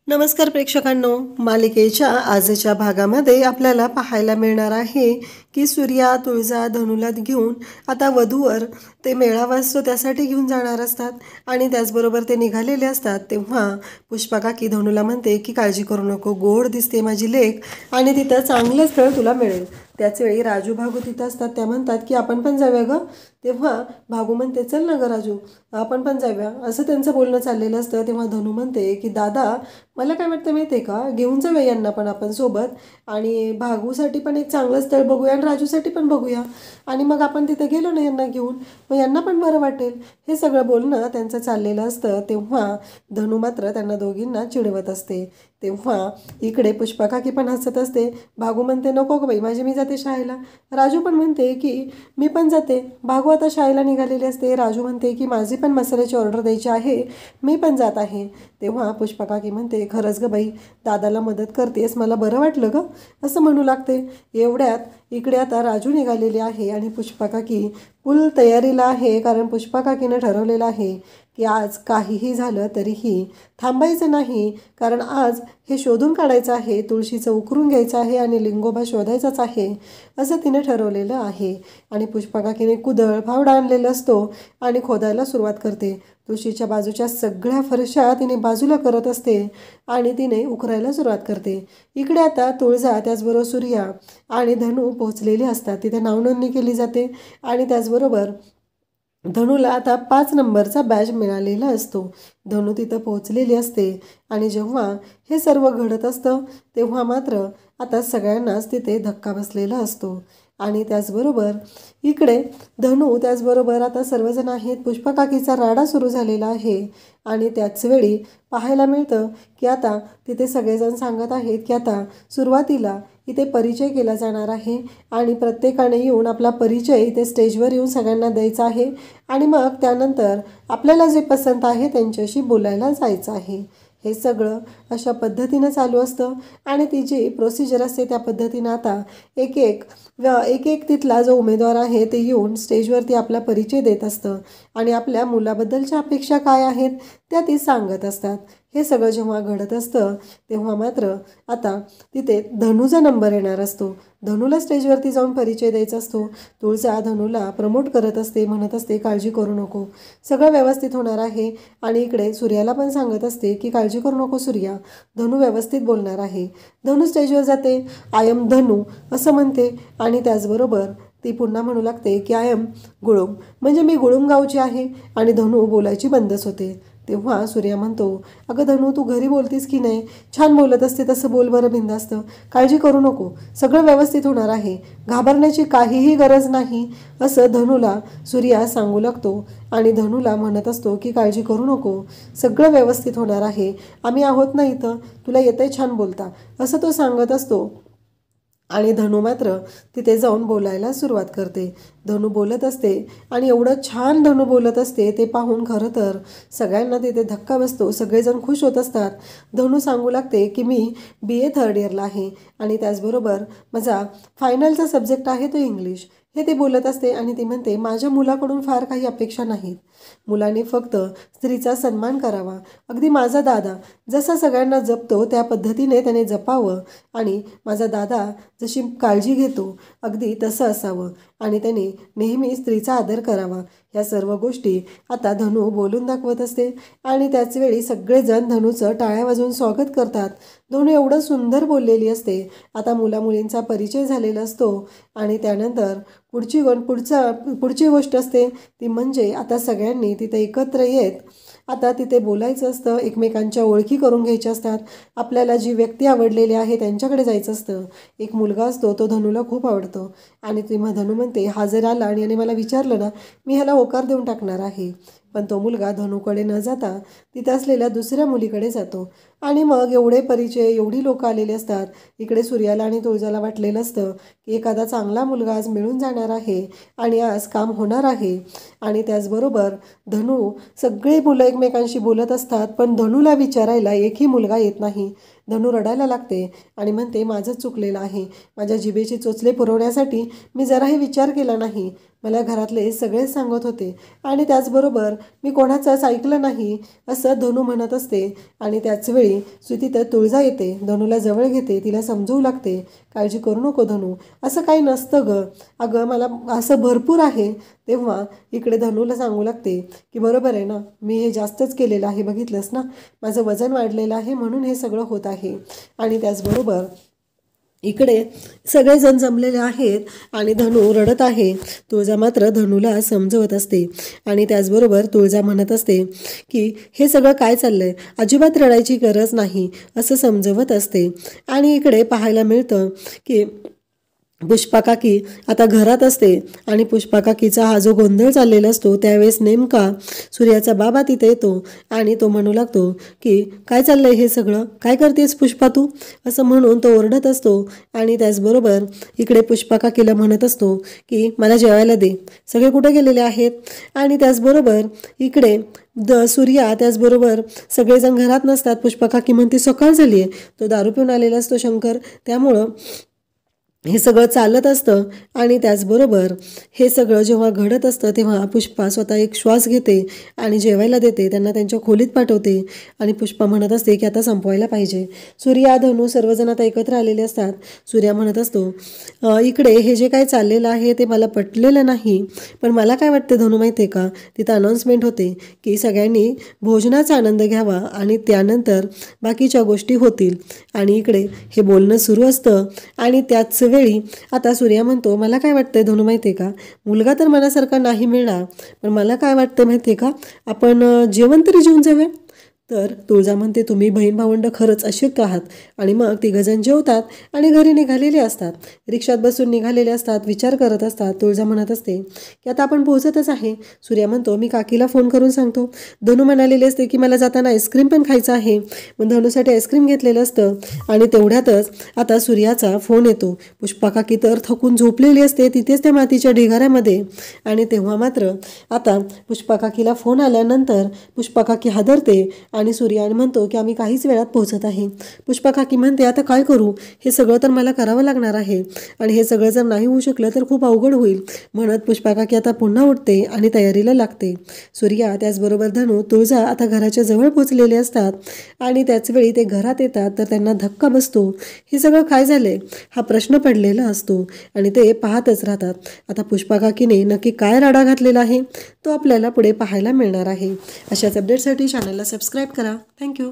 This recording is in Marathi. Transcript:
नमस्कार प्रेक्षकांनो, मालिकेच्या आजच्या भागामध्ये आपल्याला पाहायला मिळणार आहे की सूर्या तुळजा धनुला घेऊन आता वधूवर ते मेळावा असतो त्यासाठी घेऊन जाणार असतात आणि त्याचबरोबर ते निघालेले असतात. तेव्हा पुष्पा काकी धनुला म्हणते की काळजी करू नको, गोड दिसते माझी लेक आणि तिथं चांगलं स्थळ तुला मिळेल. त्याचवेळी राजू भागू तिथं असतात. त्या म्हणतात की आपण पण जाऊया गं. तेव्हा भागू म्हणते चल ना गं राजू, आपण पण जाऊया, असं त्यांचं बोलणं चाललेलं असतं. तेव्हा धनु म्हणते की दादा मला काय वाटतं माहिती आहे का, घेऊन जाऊया यांना पण आपण सोबत आणि भागूसाठी पण एक चांगलं स्थळ बघूया आणि राजूसाठी पण बघूया आणि मग आपण तिथे गेलो ना यांना घेऊन, मग यांना पण बरं वाटेल. हे सगळं बोलणं त्यांचं चाललेलं असतं. तेव्हा धनु मात्र त्यांना दोघींना चिडवत असते. तेव्हा इकडे पुष्पा काकी पण हसत असते. भागू म्हणते नको गं बाई माझी, मी जाते शाळेला. राजू पण म्हणते की मी पण जाते. भागू आता शाळेला निघालेली असते. राजू म्हणते की माझी पण मसाल्याची ऑर्डर द्यायची आहे, मी पण जात आहे. तेव्हा पुष्पा काकी म्हणते खरंच गं बाई, दादाला मदत करतेस, मला बरं वाटलं गं, असं म्हणू लागते. एवढ्यात इकडे आता राजू निघालेली आहे आणि पुष्पा काकी फुल तयारीला आहे, कारण पुष्पा काकीनं ठरवलेलं आहे की आज काहीही झालं तरीही थांबायचं नाही, कारण आज हे शोधून काढायचं आहे, तुळशीचं उकरून घ्यायचं आहे आणि लिंगोबा शोधायचाच आहे, असं तिने ठरवलेलं आहे. आणि पुष्पा काकीने कुदळ फावडा आणलेला असतो आणि खोदायला सुरुवात करते. तुळशीच्या बाजूच्या सगळ्या फरशा तिने बाजूला करत असते आणि तिने उकरायला सुरुवात करते. इकडे आता तुळजा त्याचबरोबर सूर्या आणि धनु पोहोचलेली असतात. तिथे नावनोंदणी केली जाते आणि त्याचबरोबर धनुला आता 5 नंबरचा बॅच मिळालेला असतो. धनु तिथं पोहोचलेली असते आणि जेव्हा हे सर्व घडत असतं तेव्हा मात्र आता सगळ्यांनाच तिथे धक्का बसलेला असतो. आणि त्याचबरोबर इकडे धनु त्याचबरोबर आता सर्वजण आहेत. पुष्पा काकीचा राडा सुरू झालेला आहे आणि त्याचवेळी पाहायला मिळतं की आता तिथे सगळेजण सांगत आहेत की आता सुरुवातीला इथे परिचय केला जाणार आहे आणि प्रत्येकाने येऊन आपला परिचय इथे स्टेजवर येऊन सगळ्यांना द्यायचा आहे आणि मग त्यानंतर आपल्याला जे पसंत आहे त्यांच्याशी बोलायला जायचं आहे. हे सगळं अशा पद्धतीनं चालू असतं आणि ती जी प्रोसिजर असते त्या पद्धतीनं आता एक एक तिथला जो उमेदवार आहे ते येऊन स्टेजवरती आपला परिचय देत असतं आणि आपल्या मुलाबद्दलच्या अपेक्षा काय आहेत त्या ती सांगत असतात. हे सगळं जेव्हा घडत असतं तेव्हा मात्र आता तिथे धनुचा नंबर येणार असतो. धनुला स्टेजवरती जाऊन परिचय द्यायचा असतो. तुळजा धनुला प्रमोट करत असते, म्हणत असते काळजी करू नको, सगळं व्यवस्थित होणार आहे. आणि इकडे सूर्याला पण सांगत असते की काळजी करू नको सूर्या, धनु व्यवस्थित बोलणार आहे. धनु स्टेजवर जाते, आय एम धनु असं म्हणते आणि त्याचबरोबर ती पुन्हा म्हणू लागते की आय एम गुळुम, म्हणजे मी गुळुम गावची आहे आणि धनु बोलायची बंदच होते. तेव्हा सूर्या म्हणतो अगं धनु, तू घरी बोलतीस की नाही, छान बोलत असते तसं बोल बरं बिंदास्त, काळजी करू नको, सगळं व्यवस्थित होणार आहे, घाबरण्याची काहीही गरज नाही, असं धनुला सूर्या सांगू लागतो. आणि धनुला म्हणत असतो की काळजी करू नको, सगळं व्यवस्थित होणार आहे, आम्ही आहोत ना इथं, तुला येतंय छान बोलता, असं तो सांगत असतो. आणि धनु मात्र तिथे जाऊन बोलायला सुरुवात करते. धनु बोलत असते आणि एवढं छान धनु बोलत असते ते पाहून खरं तर सगळ्यांना तिथे धक्का बसतो. सगळेजण खुश होत असतात. धनु सांगू लागते की मी BA 3rd इयरला आहे आणि त्याचबरोबर माझा फायनलचा सब्जेक्ट आहे तो इंग्लिश, हे ते बोलत असते. आणि ती म्हणते माझ्या मुलाकडून फार काही अपेक्षा नाहीत, मुलाने फक्त स्त्रीचा सन्मान करावा, अगदी माझा दादा जसा सगळ्यांना जपतो त्या पद्धतीने त्याने जपावं आणि माझा दादा जशी काळजी घेतो अगदी तसं असावं आणि त्याने नेहमी स्त्रीचा आदर करावा. ह्या सर्व गोष्टी आता धनु बोलून दाखवत असते आणि त्याचवेळी सगळेजण धनुचं टाळ्या वाजवून स्वागत करतात. धनु एवढं सुंदर बोललेली असते. आता मुलामुलींचा परिचय झालेला असतो आणि त्यानंतर पुढची गोष्ट असते ती म्हणजे आता सगळ्यांनी तिथे एकत्र येत आता तिथे बोलायचं असतं, एकमेकांच्या ओळखी करून घ्यायच्या असतात, आपल्याला जी व्यक्ती आवडलेली आहे त्यांच्याकडे जायचं असतं. एक मुलगा असतो तो धनुला खूप आवडतो आणि तेव्हा धनु म्हणते हा जर आला आणि याने मला विचारलं ना, मी ह्याला होकार देऊन टाकणार आहे. पण तो मुलगा धनुकडे न जाता तिथे असलेल्या दुसऱ्या मुलीकडे जातो आणि मग एवढे परिचय, एवढी लोकं आलेली असतात. इकडे सूर्याला आणि तुळजाला वाटलेलं असतं की एखादा चांगला मुलगा आज मिळून जाणार आहे आणि आज काम होणार आहे. आणि त्याचबरोबर धनु, सगळे मुलं एकमेकांशी बोलत असतात पण धनुला विचारायला एकही मुलगा येत नाही. धनु रडायला लागते आणि म्हणते माझंच चुकलेलं आहे. माझ्या जिभेचे चोचले पुरवण्यासाठी मी जराही विचार केला नाही. मला घरातले सगळेच सांगत होते आणि त्याचबरोबर मी कोणाचंच ऐकलं नाही असं धनु म्हणत असते. आणि त्याचवेळी तिथं तुळजा येते, धनुला जवळ घेते, तिला समजवू लागते, काळजी करू नको धनु, असं काही नसतं गं, अगं मला असं भरपूर आहे. तेव्हा इकडे धनुला सांगू लागते की बरोबर आहे ना, मी हे जास्तच केलेलं आहे, बघितलंस ना, माझं वजन वाढलेलं आहे म्हणून हे सगळं होत आहे. आणि त्याचबरोबर इकडे सगळेजण जमलेले आहेत आणि धनु रडत आहे. तुळजा मात्र धनुला समजवत असते आणि त्याचबरोबर तुळजा म्हणत असते की हे सगळं काय चाललंय, अजिबात रडायची गरज नाही असं समजवत असते. आणि इकडे पाहायला मिळतं की पुष्पा काकी आता घरात असते आणि पुष्पा काकीचा हा जो गोंधळ चाललेला असतो त्यावेळेस नेमका सूर्याचा बाबा तिथे येतो आणि तो म्हणू लागतो की काय चाललंय हे सगळं, काय करतेस पुष्पा तू, असं म्हणून तो ओरडत असतो. आणि त्याचबरोबर इकडे पुष्पा काकीला म्हणत असतो की मला जेवायला दे, सगळे कुठे गेलेले आहेत. आणि त्याचबरोबर इकडे सूर्या त्याचबरोबर सगळेजण घरात नसतात. पुष्पा काकी म्हणते सकाळ झाली आहे, तो दारू पिऊन आलेला असतो शंकर, त्यामुळं हे सगळं चालत असतं. आणि त्याचबरोबर हे सगळं जेव्हा घडत असतं तेव्हा पुष्पा स्वतः एक श्वास घेते आणि जेवायला देते, त्यांना त्यांच्या खोलीत पाठवते. आणि पुष्पा म्हणत असते की आता संपवायला पाहिजे. सूर्या धनु सर्वजण आता एकत्र आलेले असतात. सूर्या म्हणत असतो इकडे हे जे काय चाललेलं आहे ते मला पटलेलं नाही, पण मला काय वाटतं धनु माहिती आहे का, तिथं अनाऊन्समेंट होते की सगळ्यांनी भोजनाचा आनंद घ्यावा आणि त्यानंतर बाकीच्या गोष्टी होतील. आणि इकडे हे बोलणं सुरू असतं आणि त्याच वेळी आता सूर्या म्हणतो मला काय वाटतंय धनु माहिती आहे का, मुलगा तर मनासारखा नाही मिळणार, पण मला काय वाटतं माहिती आहे का, आपण जेवण तरी जेवून जाऊया. तर तुळजा म्हणते तुम्ही बहीण भावंड खरंच अशक्त आहात. आणि मग तिघजण जेवतात आणि घरी निघालेले असतात, रिक्षात बसून निघालेले असतात, विचार करत असतात. तुळजा म्हणत असते की आता आपण पोहोचतच आहे. सूर्या म्हणतो मी काकीला फोन करून सांगतो. धनु म्हणालेली असते की मला जाताना आईस्क्रीम पण खायचं आहे, मग धनुसाठी आईस्क्रीम घेतलेलं असतं. आणि तेवढ्यातच आता सूर्याचा फोन येतो. पुष्पा काकी तर थकून झोपलेली असते तिथेच त्या मातीच्या ढिगाऱ्यामध्ये. आणि तेव्हा मात्र आता पुष्पा काकीला फोन आल्यानंतर पुष्पा काकी हादरते आणि सूर्या म्हणतो की आम्ही काहीच वेळात पोहोचत आहे. पुष्पा काकी म्हणते आता काय करू, हे सगळं तर मला करावं लागणार आहे आणि हे सगळं जर नाही होऊ शकलं तर खूप अवघड होईल. म्हणत पुष्पा काकी आता पुन्हा उठते आणि तयारीला लागते. सूर्या त्याचबरोबर धनु तुळजा आता घराच्या जवळ पोहोचलेले असतात आणि त्याचवेळी ते घरात येतात तर त्यांना धक्का बसतो. हे सगळं काय झालंय हा प्रश्न पडलेला असतो आणि ते पाहतच राहतात. आता पुष्पा काकीने नक्की काय राडा घातलेला आहे तो आपल्याला पुढे पाहायला मिळणार आहे. अशाच अपडेटसाठी चॅनलला सबस्क्राईब करा. थँक्यू.